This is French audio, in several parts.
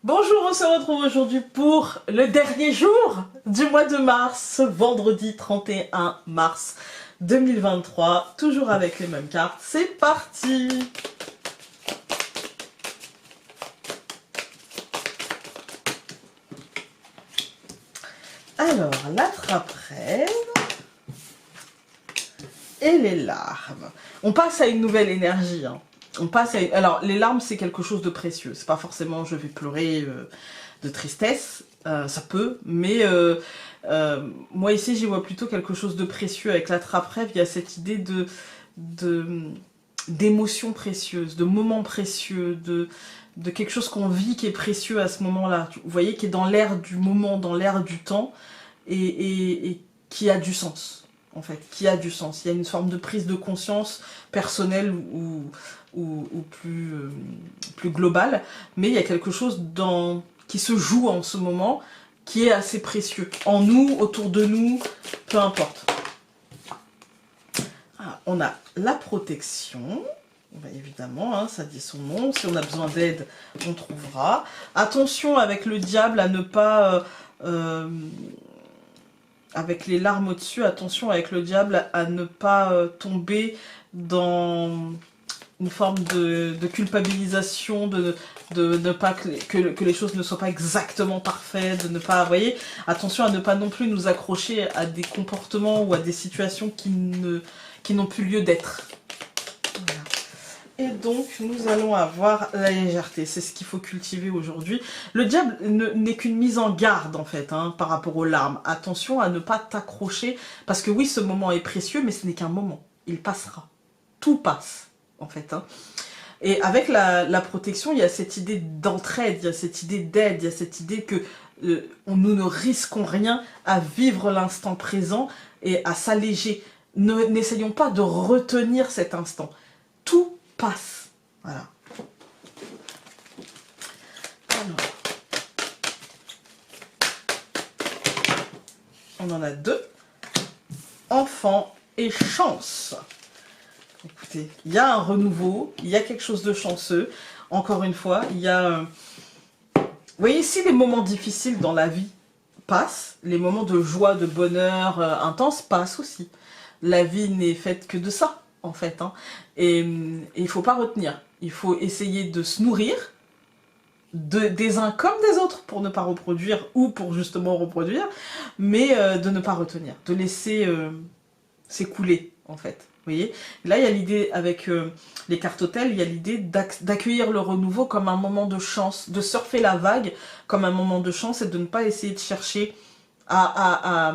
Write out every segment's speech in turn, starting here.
Bonjour, on se retrouve aujourd'hui pour le dernier jour du mois de mars, ce vendredi 31 mars 2023, toujours avec les mêmes cartes. C'est parti! Alors, la trappe-reine et les larmes. On passe à une nouvelle énergie, hein. Alors, les larmes, c'est quelque chose de précieux. C'est pas forcément je vais pleurer de tristesse, ça peut, mais moi ici, j'y vois plutôt quelque chose de précieux. Avec la trappe-rêve, il y a cette idée d'émotions précieuses, de moments précieux, de quelque chose qu'on vit qui est précieux à ce moment-là. Vous voyez, qui est dans l'air du moment, dans l'air du temps, et qui a du sens, en fait, qui a du sens. Il y a une forme de prise de conscience personnelle ou plus globale, mais il y a quelque chose qui se joue en ce moment, qui est assez précieux. En nous, autour de nous, peu importe. Ah, on a la protection. Évidemment, hein, ça dit son nom. Si on a besoin d'aide, on trouvera. Attention avec le diable à ne pas... avec les larmes au-dessus, attention avec le diable à ne pas tomber dans une forme de culpabilisation, de ne pas que les choses ne soient pas exactement parfaites, de ne pas, vous voyez, attention à ne pas non plus nous accrocher à des comportements ou à des situations qui n'ont plus lieu d'être. Voilà. Et donc, nous allons avoir la légèreté. C'est ce qu'il faut cultiver aujourd'hui. Le diable n'est qu'une mise en garde, en fait, hein, par rapport aux larmes. Attention à ne pas t'accrocher, parce que oui, ce moment est précieux, mais ce n'est qu'un moment. Il passera. Tout passe, en fait. Hein. Et avec la protection, il y a cette idée d'entraide, il y a cette idée d'aide, il y a cette idée que nous ne risquons rien à vivre l'instant présent et à s'alléger. N'essayons pas de retenir cet instant. Tout passe. Voilà. Alors, on en a deux. Enfant et chance. Écoutez, il y a un renouveau, il y a quelque chose de chanceux. Encore une fois, il y a... Vous voyez, si les moments difficiles dans la vie passent, les moments de joie, de bonheur intense passent aussi. La vie n'est faite que de ça, en fait. Hein. Et il ne faut pas retenir. Il faut essayer de se nourrir des uns comme des autres pour ne pas reproduire ou pour justement reproduire, mais de ne pas retenir, de laisser s'écouler, en fait. Vous voyez, là, il y a l'idée, avec les cartes hôtels, il y a l'idée d'accueillir le renouveau comme un moment de chance, de surfer la vague comme un moment de chance et de ne pas essayer de chercher à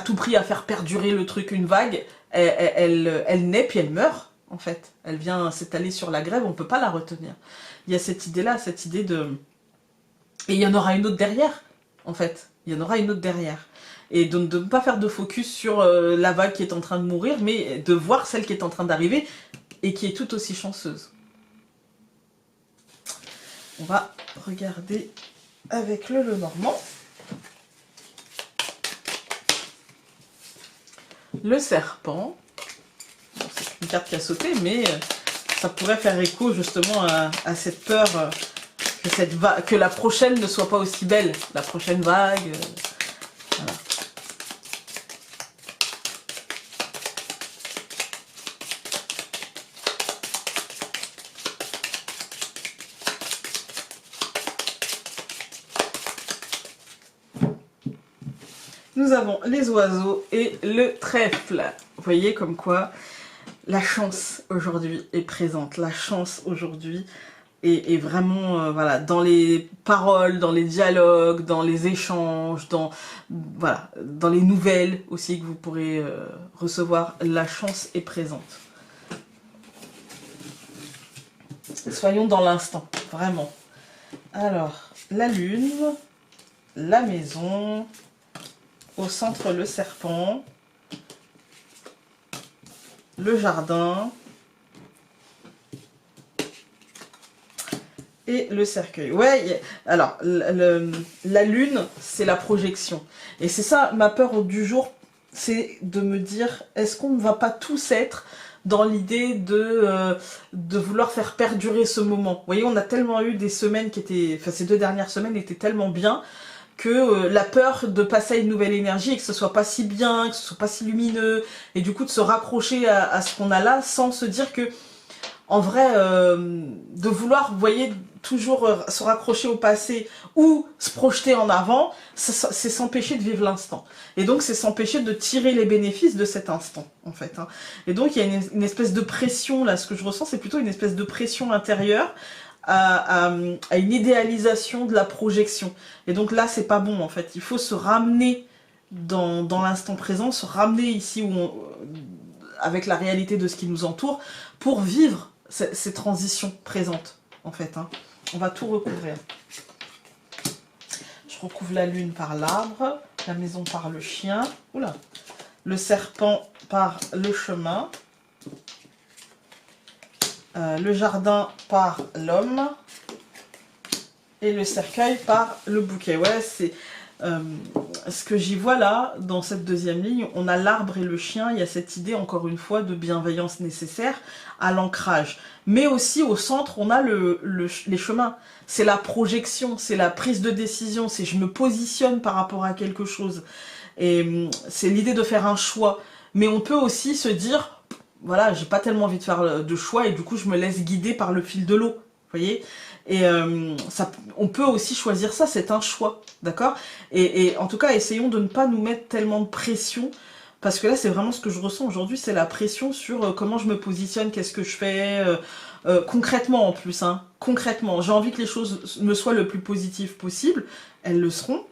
tout prix à faire perdurer le truc. Une vague, elle naît puis elle meurt, en fait. Elle vient s'étaler sur la grève, on ne peut pas la retenir. Il y a cette idée-là, cette idée de... Et il y en aura une autre derrière, en fait. Il y en aura une autre derrière. Et de ne pas faire de focus sur la vague qui est en train de mourir, mais de voir celle qui est en train d'arriver et qui est tout aussi chanceuse. On va regarder avec le Lenormand. Le serpent. Bon, c'est une carte qui a sauté, mais ça pourrait faire écho justement à cette peur que la prochaine ne soit pas aussi belle. La prochaine vague... voilà. Nous avons les oiseaux et le trèfle. Vous voyez comme quoi la chance aujourd'hui est présente. La chance aujourd'hui est vraiment voilà, dans les paroles, dans les dialogues, dans les échanges, voilà, dans les nouvelles aussi que vous pourrez recevoir. La chance est présente. Soyons dans l'instant, vraiment. Alors, la lune, la maison... Au centre, le serpent, le jardin et le cercueil. Ouais, alors, la lune, c'est la projection. Et c'est ça, ma peur du jour, c'est de me dire, est-ce qu'on ne va pas tous être dans l'idée de vouloir faire perdurer ce moment. Vous voyez, on a tellement eu des semaines qui étaient... Enfin, ces 2 dernières semaines étaient tellement bien que la peur de passer à une nouvelle énergie et que ce soit pas si bien, que ce soit pas si lumineux, et du coup de se raccrocher à ce qu'on a là sans se dire que, en vrai, de vouloir, vous voyez, toujours se raccrocher au passé ou se projeter en avant, c'est s'empêcher de vivre l'instant. Et donc c'est s'empêcher de tirer les bénéfices de cet instant, en fait. Hein. Et donc il y a une espèce de pression, là, ce que je ressens, c'est plutôt une espèce de pression intérieure à une idéalisation de la projection. Et donc là, c'est pas bon, en fait. Il faut se ramener dans l'instant présent, se ramener ici où avec la réalité de ce qui nous entoure, pour vivre ces transitions présentes, en fait. Hein. On va tout recouvrir. Je recouvre la lune par l'arbre, la maison par le chien, oula, le serpent par le chemin, le jardin par l'homme, et le cercueil par le bouquet. Ouais, c'est... ce que j'y vois là, dans cette deuxième ligne, on a l'arbre et le chien, il y a cette idée, encore une fois, de bienveillance nécessaire à l'ancrage. Mais aussi, au centre, on a les chemins. C'est la projection, c'est la prise de décision, c'est je me positionne par rapport à quelque chose. Et c'est l'idée de faire un choix. Mais on peut aussi se dire, voilà, j'ai pas tellement envie de faire de choix, et du coup, je me laisse guider par le fil de l'eau. Vous voyez ? Et on peut aussi choisir ça, c'est un choix, d'accord ? Et en tout cas, essayons de ne pas nous mettre tellement de pression, parce que là, c'est vraiment ce que je ressens aujourd'hui, c'est la pression sur comment je me positionne, qu'est-ce que je fais, concrètement en plus, hein, concrètement. J'ai envie que les choses me soient le plus positives possible, elles le seront,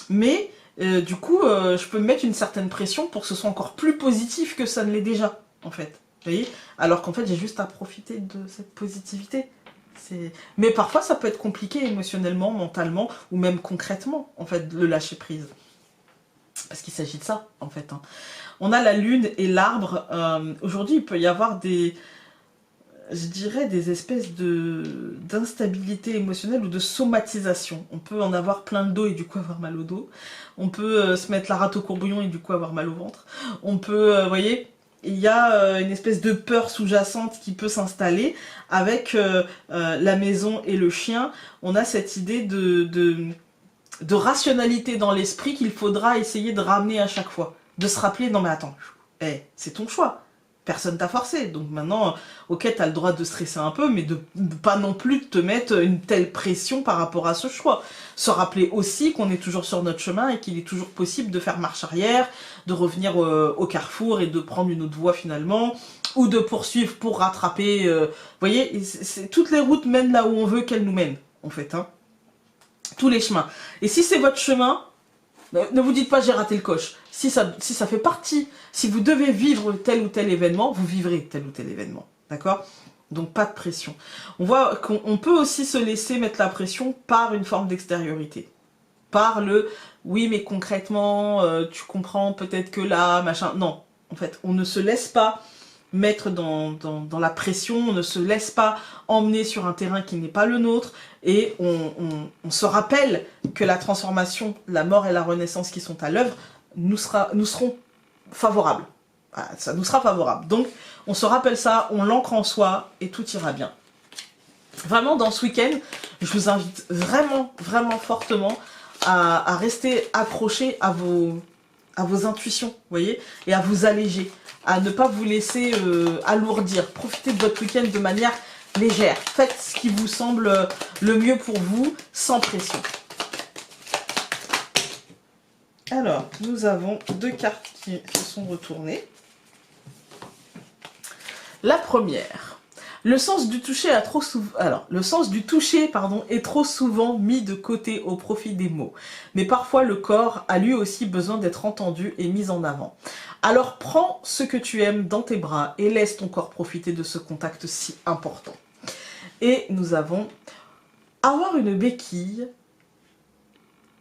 mais du coup, je peux me mettre une certaine pression pour que ce soit encore plus positif que ça ne l'est déjà, en fait. Vous voyez ? Alors qu'en fait, j'ai juste à profiter de cette positivité. Mais parfois ça peut être compliqué émotionnellement, mentalement ou même concrètement en fait le lâcher prise, parce qu'il s'agit de ça en fait. Hein. On a la lune et l'arbre. Aujourd'hui il peut y avoir je dirais des espèces d'instabilité émotionnelle ou de somatisation. On peut en avoir plein le dos et du coup avoir mal au dos. On peut se mettre la rate au courbouillon et du coup avoir mal au ventre. On peut, vous voyez, il y a une espèce de peur sous-jacente qui peut s'installer avec la maison et le chien. On a cette idée de rationalité dans l'esprit qu'il faudra essayer de ramener à chaque fois. De se rappeler, non mais attends, c'est ton choix. Personne t'a forcé, donc maintenant, ok, t'as le droit de stresser un peu, mais de pas non plus te mettre une telle pression par rapport à ce choix. Se rappeler aussi qu'on est toujours sur notre chemin et qu'il est toujours possible de faire marche arrière, de revenir au carrefour et de prendre une autre voie finalement, ou de poursuivre pour rattraper. Vous voyez, toutes les routes mènent là où on veut qu'elles nous mènent, en fait. Hein. Tous les chemins. Et si c'est votre chemin, ne vous dites pas j'ai raté le coche. Si ça fait partie, si vous devez vivre tel ou tel événement, vous vivrez tel ou tel événement. D'accord ? Donc pas de pression. On voit qu'on peut aussi se laisser mettre la pression par une forme d'extériorité. Par le oui mais concrètement, tu comprends peut-être que là, machin. Non, en fait, on ne se laisse pas mettre dans la pression, on ne se laisse pas emmener sur un terrain qui n'est pas le nôtre, et on se rappelle que la transformation, la mort et la renaissance qui sont à l'œuvre nous seront favorables. Voilà, ça nous sera favorable. Donc on se rappelle ça, on l'ancre en soi et tout ira bien. Vraiment dans ce week-end, je vous invite vraiment, vraiment fortement à rester accrochés à vos intuitions, vous voyez, et à vous alléger, à ne pas vous laisser alourdir. Profitez de votre week-end de manière légère. Faites ce qui vous semble le mieux pour vous, sans pression. Alors, nous avons 2 cartes qui se sont retournées. La première. Le sens du toucher est trop souvent mis de côté au profit des mots. Mais parfois le corps a lui aussi besoin d'être entendu et mis en avant. Alors prends ce que tu aimes dans tes bras et laisse ton corps profiter de ce contact si important. Et nous avons avoir une béquille.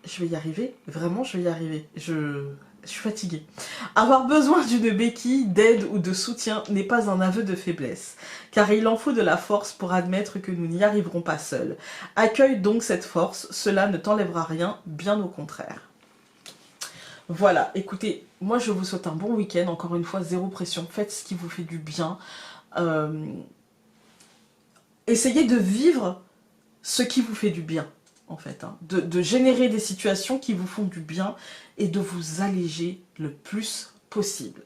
Je vais y arriver, vraiment je vais y arriver. Je suis fatiguée. Avoir besoin d'une béquille, d'aide ou de soutien n'est pas un aveu de faiblesse, car il en faut de la force pour admettre que nous n'y arriverons pas seuls. Accueille donc cette force, cela ne t'enlèvera rien, bien au contraire. Voilà, écoutez, moi je vous souhaite un bon week-end, encore une fois, zéro pression, faites ce qui vous fait du bien. Essayez de vivre ce qui vous fait du bien, en fait. Hein. De générer des situations qui vous font du bien et de vous alléger le plus possible.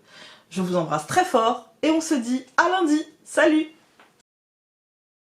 Je vous embrasse très fort et on se dit à lundi. Salut!